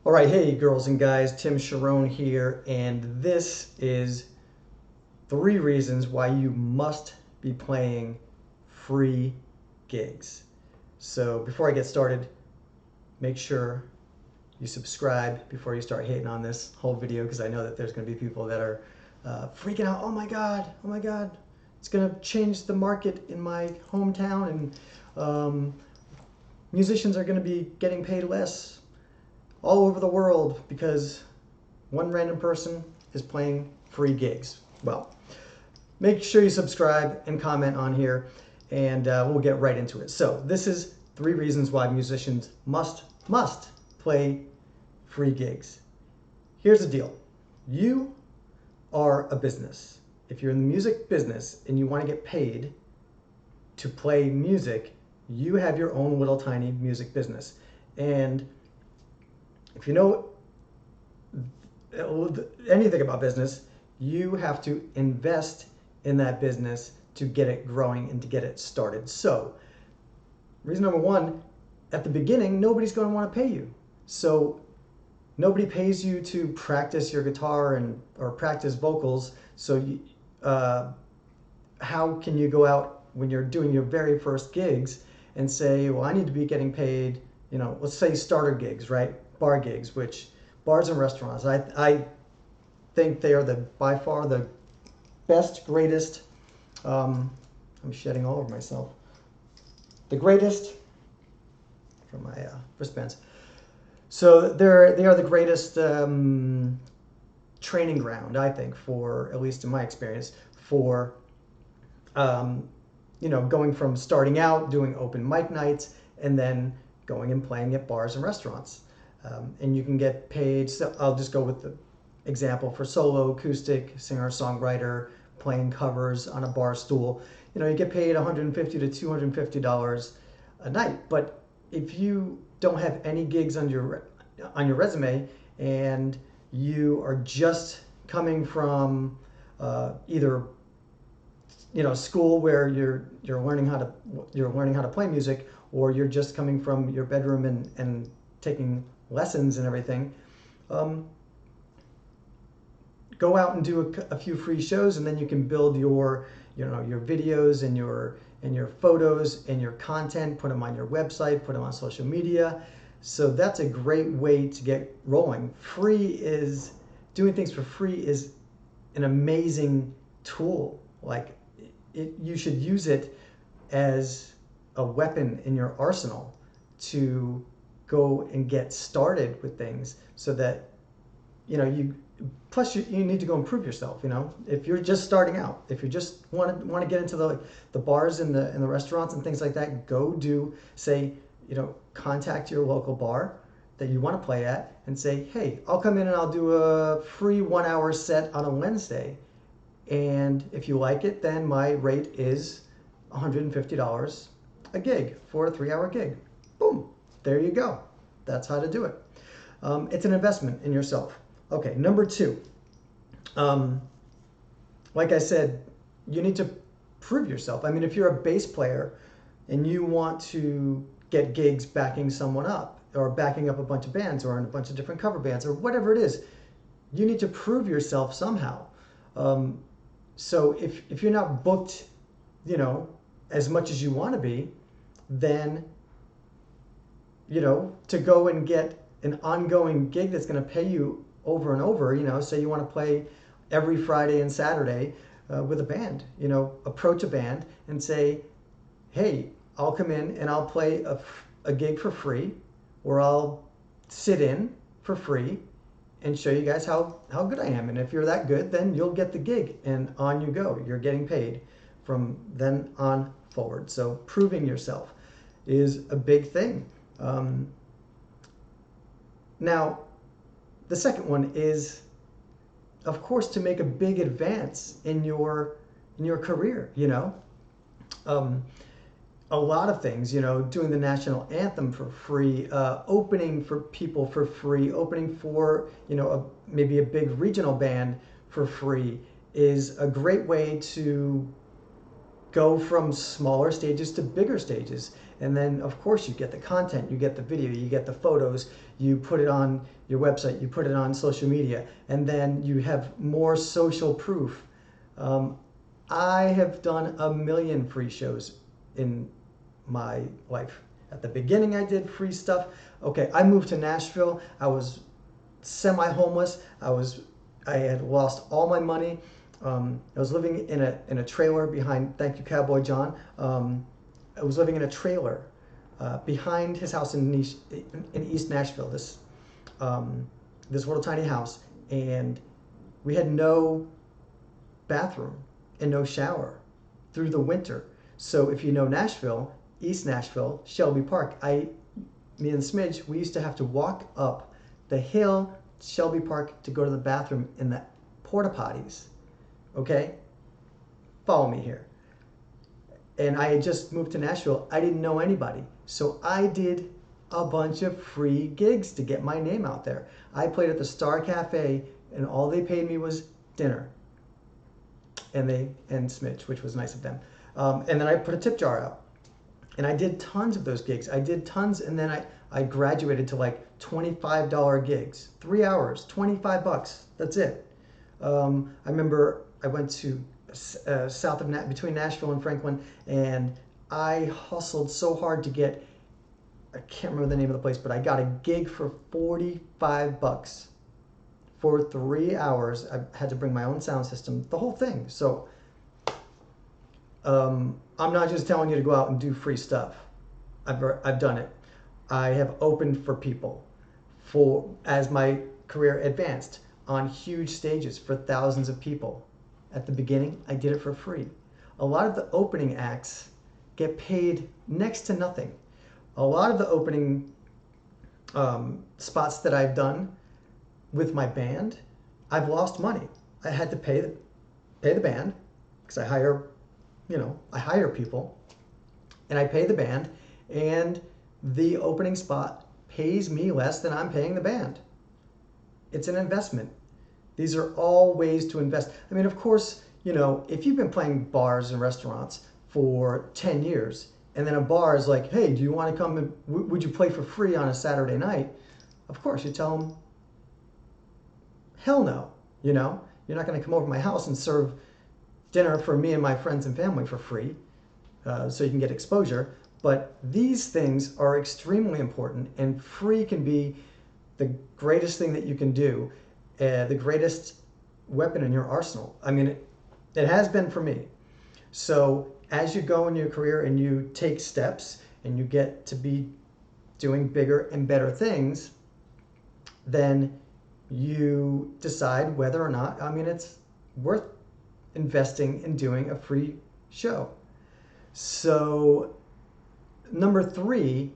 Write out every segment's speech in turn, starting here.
All right, hey girls and guys, Tim Charron here, and this is 3 reasons why you must be playing free gigs. So before I get started, make sure you subscribe before you start hating on this whole video, because I know that there's going to be people that are freaking out. Oh my God, it's going to change the market in my hometown, and musicians are going to be getting paid less all over the world because one random person is playing free gigs. Well, make sure you subscribe and comment on here, and we'll get right into it. So this is 3 reasons why musicians must play free gigs. Here's the deal. You are a business. If you're in the music business and you want to get paid to play music, you have your own little tiny music business. And if you know anything about business, you have to invest in that business to get it growing and to get it started. So, reason number 1, at the beginning, nobody's going to want to pay you. So, nobody pays you to practice your guitar or practice vocals. So, how can you go out when you're doing your very first gigs and say, well, I need to be getting paid, let's say starter gigs, right? Bar gigs, which bars and restaurants, I think they are by far the best, greatest, I'm shedding all over myself, the greatest from my wristbands. So they are the greatest training ground, I think, for, at least in my experience, for going from starting out, doing open mic nights, and then going and playing at bars and restaurants. And you can get paid, so I'll just go with the example for solo, acoustic, singer-songwriter, playing covers on a bar stool. You get paid $150 to $250 a night. But if you don't have any gigs on your resume, and you are just coming from either school where you're learning how to play music, or you're just coming from your bedroom and taking lessons and everything, go out and do a few free shows, and then you can build your videos and your photos and your content, put them on your website, put them on social media. So that's a great way to get rolling. Doing things for free is an amazing tool. Like, you should use it as a weapon in your arsenal to go and get started with things, so that you need to go improve yourself. If you're just starting out, if you just want to get into the bars and the restaurants and things like that, contact your local bar that you want to play at and say, hey, I'll come in and I'll do a free 1-hour set on a Wednesday, and if you like it, then my rate is $150 a gig for a 3-hour gig. Boom, there you go. That's how to do it. It's an investment in yourself. Okay, number 2. Like I said, you need to prove yourself. I mean, if you're a bass player and you want to get gigs backing someone up, or backing up a bunch of bands, or in a bunch of different cover bands, or whatever it is, you need to prove yourself somehow. So if you're not booked, as much as you want to be, then, to go and get an ongoing gig that's going to pay you over and over, say you want to play every Friday and Saturday with a band, approach a band and say, hey, I'll come in and I'll play a gig for free, or I'll sit in for free and show you guys how good I am. And if you're that good, then you'll get the gig, and on you go. You're getting paid from then on forward. So proving yourself is a big thing. Now, the second one is, of course, to make a big advance in your career. A lot of things, doing the national anthem for free, opening for people for free, opening for, maybe a big regional band for free is a great way to go from smaller stages to bigger stages. And then, of course, you get the content, you get the video, you get the photos, you put it on your website, you put it on social media, and then you have more social proof. I have done a million free shows in my life. At the beginning, I did free stuff. Okay, I moved to Nashville. I was semi-homeless. I had lost all my money. I was living in a trailer behind, thank you, Cowboy John. I was living in a trailer behind his house in East Nashville, this little tiny house, and we had no bathroom and no shower through the winter. So if you know Nashville, East Nashville, Shelby Park, me and Smidge, we used to have to walk up the hill, Shelby Park, to go to the bathroom in the porta potties. Okay? Follow me here. And I had just moved to Nashville. I didn't know anybody. So I did a bunch of free gigs to get my name out there. I played at the Star Cafe, and all they paid me was dinner. And Smidge, which was nice of them. And then I put a tip jar out. And I did tons of those gigs. I did tons, and then I graduated to like $25 gigs. 3 hours, $25. That's it. I remember I went to south of between Nashville and Franklin, and I hustled so hard to get, I can't remember the name of the place, but I got a gig for $45 for 3 hours. I had to bring my own sound system, the whole thing. So I'm not just telling you to go out and do free stuff. I've done it. I have opened for people as my career advanced on huge stages for thousands of people. At the beginning, I did it for free. A lot of the opening acts get paid next to nothing. A lot of the opening spots that I've done with my band, I've lost money. I had to pay the band because I hire people, and I pay the band, and the opening spot pays me less than I'm paying the band. It's an investment. These are all ways to invest. I mean, of course, if you've been playing bars and restaurants for 10 years, and then a bar is like, hey, do you want to come and would you play for free on a Saturday night? Of course, you tell them, hell no. You're not going to come over to my house and serve dinner for me and my friends and family for free, so you can get exposure. But these things are extremely important, and free can be the greatest thing that you can do, the greatest weapon in your arsenal. I mean, it has been for me. So as you go in your career and you take steps and you get to be doing bigger and better things, then you decide whether or not, it's worth investing in doing a free show. So number 3,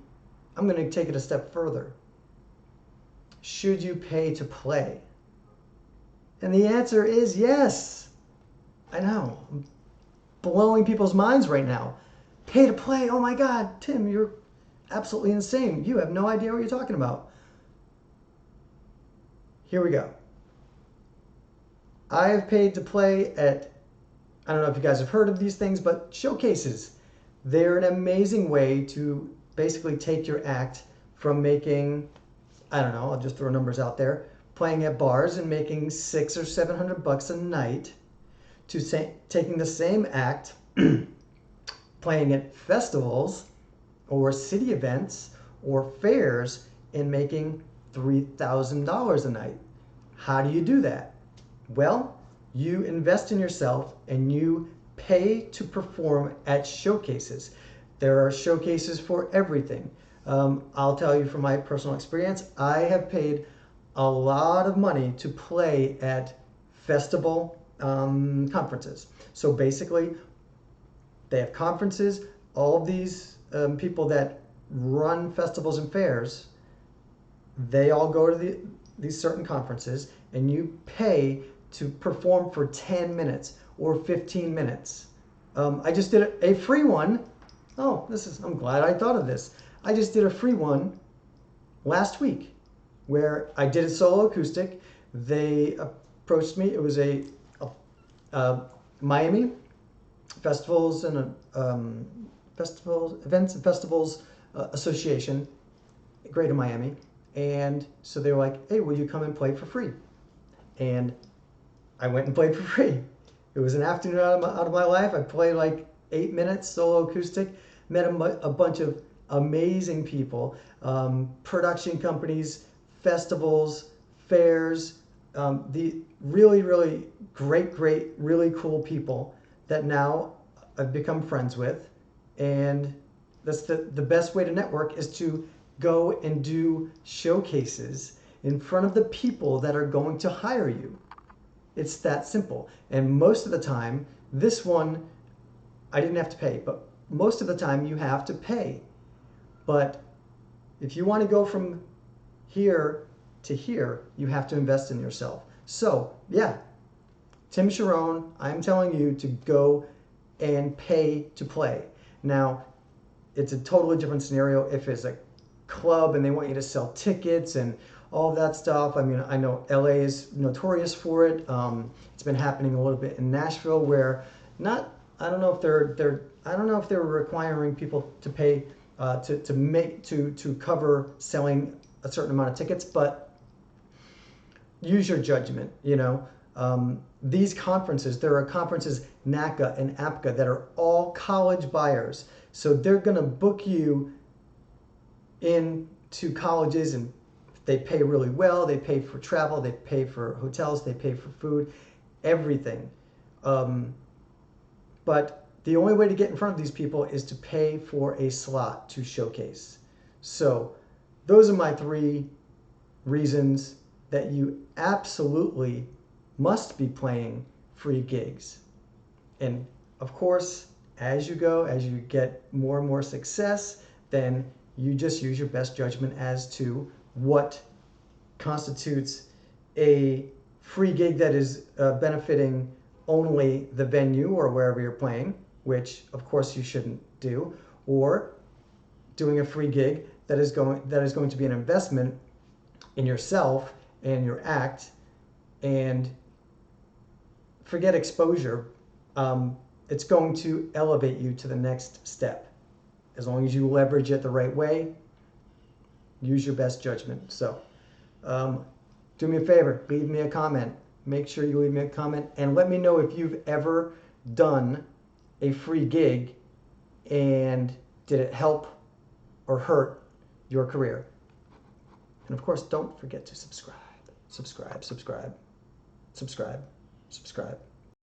I'm going to take it a step further. Should you pay to play? And the answer is yes. I know, I'm blowing people's minds right now. Pay to play? Oh my God, Tim, you're absolutely insane. You have no idea what you're talking about. Here we go. I have paid to play at, I don't know if you guys have heard of these things, but showcases. They're an amazing way to basically take your act from making, I don't know, I'll just throw numbers out there, playing at bars and making $600 or $700 a night, to taking the same act, playing at festivals or city events or fairs and making $3,000 a night. How do you do that? Well, you invest in yourself and you pay to perform at showcases. There are showcases for everything. I'll tell you from my personal experience, I have paid a lot of money to play at festival conferences. So basically, they have conferences. All of these people that run festivals and fairs, they all go to these certain conferences, and you pay to perform for 10 minutes or 15 minutes. I just did a free one. Oh, I'm glad I thought of this. I just did a free one last week where I did it solo acoustic. They approached me. It was a Miami festivals and Events and Festivals Association, Greater Miami. And so they were like, hey, will you come and play for free? And I went and played for free. It was an afternoon out of my life. I played like 8 minutes solo acoustic, met a bunch of amazing people, production companies, festivals, fairs, the really, really great, really cool people that now I've become friends with. And that's the best way to network, is to go and do showcases in front of the people that are going to hire you. It's that simple. And most of the time, this one, I didn't have to pay, but most of the time you have to pay. But if you want to go from here to here, you have to invest in yourself. So yeah, Tim Charron, I'm telling you to go and pay to play. Now, it's a totally different scenario if it's a club and they want you to sell tickets and all that stuff. I mean, I know LA is notorious for it. It's been happening a little bit in Nashville, where I don't know if they're requiring people to pay to cover selling a certain amount of tickets, but use your judgment. These conferences, there are conferences, NACA and APCA, that are all college buyers. So they're going to book you into colleges, and they pay really well. They pay for travel, they pay for hotels, they pay for food, everything. But the only way to get in front of these people is to pay for a slot to showcase. So those are my 3 reasons that you absolutely must be playing free gigs. And of course, as you get more and more success, then you just use your best judgment as to what constitutes a free gig that is benefiting only the venue or wherever you're playing, which of course you shouldn't do, or doing a free gig that is going to be an investment in yourself and your act. And forget exposure. It's going to elevate you to the next step. As long as you leverage it the right way, use your best judgment. So do me a favor, leave me a comment. Make sure you leave me a comment and let me know if you've ever done a free gig and did it help or hurt your career. And of course, don't forget to subscribe.